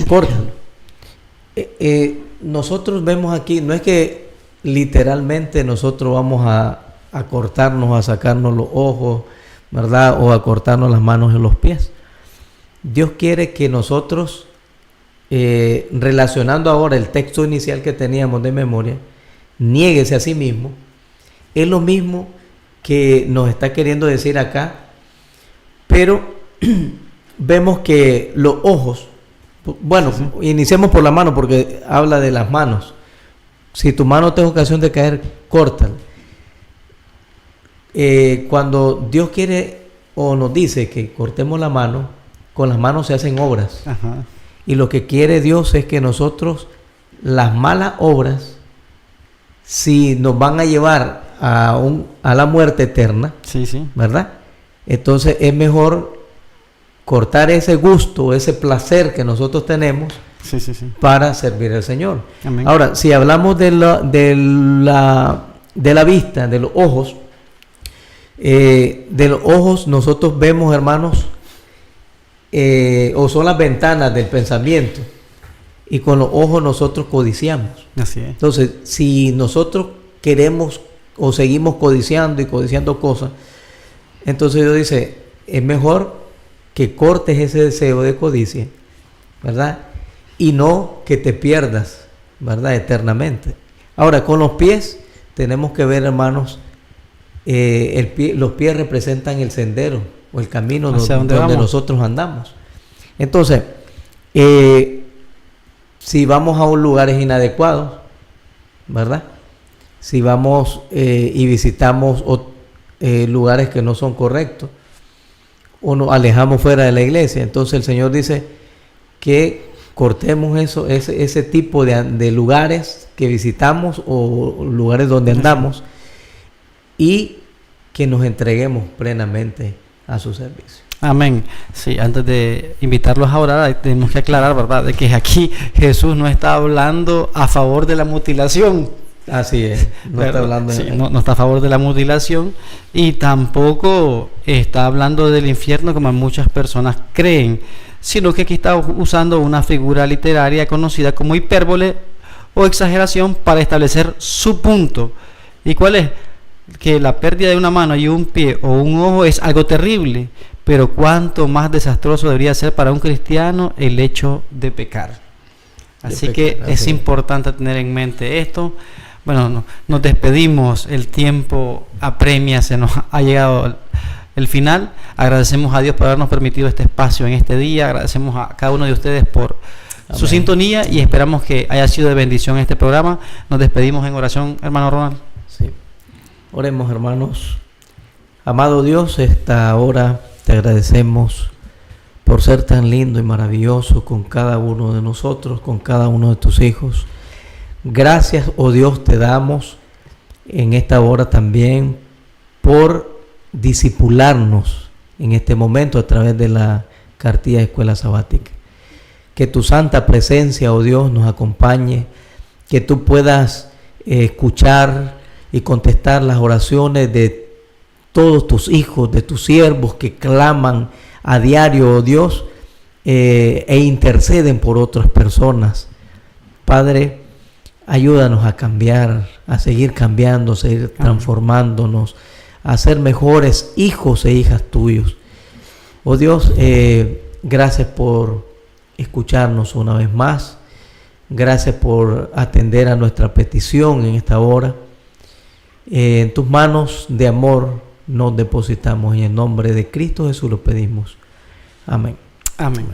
córtalo. Nosotros vemos aquí, no es que literalmente nosotros vamos a cortarnos, a sacarnos los ojos, ¿verdad?, o a cortarnos las manos y los pies. Dios quiere que nosotros, relacionando ahora el texto inicial que teníamos de memoria, niéguese a sí mismo, es lo mismo que nos está queriendo decir acá, pero vemos que los ojos, bueno, iniciemos por la mano porque habla de las manos. Si tu mano te da ocasión de caer, córtala. Cuando Dios quiere o nos dice que cortemos la mano, con las manos se hacen obras. Ajá. Y lo que quiere Dios es que nosotros, las malas obras, si nos van a llevar a la muerte eterna, ¿verdad? Entonces es mejor cortar ese gusto, ese placer que nosotros tenemos para servir al Señor. Amén. Ahora, si hablamos de la vista, de los ojos, nosotros vemos, hermanos, o son las ventanas del pensamiento, y con los ojos nosotros codiciamos. Así es. Entonces, si nosotros queremos o seguimos codiciando y codiciando cosas, entonces Dios dice, es mejor que cortes ese deseo de codicia, ¿verdad? Y no que te pierdas, ¿verdad? Eternamente. Ahora, con los pies tenemos que ver, hermanos, los pies representan el sendero o el camino donde nosotros andamos. Entonces, si vamos a lugares inadecuados, ¿verdad? Si vamos y visitamos lugares que no son correctos, o nos alejamos fuera de la iglesia, entonces el Señor dice que cortemos ese tipo de lugares que visitamos o lugares donde andamos, y que nos entreguemos plenamente a su servicio. Amén. Sí, antes de invitarlos a orar, tenemos que aclarar, ¿verdad?, de que aquí Jesús no está hablando a favor de la mutilación. Así es, no está hablando no está a favor de la mutilación, y tampoco está hablando del infierno como muchas personas creen, sino que aquí está usando una figura literaria conocida como hipérbole o exageración para establecer su punto. ¿Y cuál es? Que la pérdida de una mano y un pie o un ojo es algo terrible, pero cuánto más desastroso debería ser para un cristiano el hecho de pecar. Así que es importante tener en mente esto. Bueno, nos despedimos, el tiempo apremia, se nos ha llegado el final. Agradecemos a Dios por habernos permitido este espacio en este día, agradecemos a cada uno de ustedes por su sintonía y esperamos que haya sido de bendición este programa. Nos despedimos en oración, hermano Ronald. Sí. Oremos, hermanos. Amado Dios, esta hora te agradecemos por ser tan lindo y maravilloso con cada uno de nosotros, con cada uno de tus hijos. Gracias, oh Dios, te damos en esta hora también por discipularnos en este momento a través de la cartilla de escuela sabática. Que tu santa presencia, oh Dios, nos acompañe, que tú puedas escuchar y contestar las oraciones de todos tus hijos, de tus siervos que claman a diario, oh Dios, e interceden por otras personas. Padre, ayúdanos a cambiar, a seguir cambiando, a seguir transformándonos, a ser mejores hijos e hijas tuyos. Oh Dios, gracias por escucharnos una vez más. Gracias por atender a nuestra petición en esta hora. En tus manos de amor nos depositamos y en nombre de Cristo Jesús lo pedimos. Amén. Amén.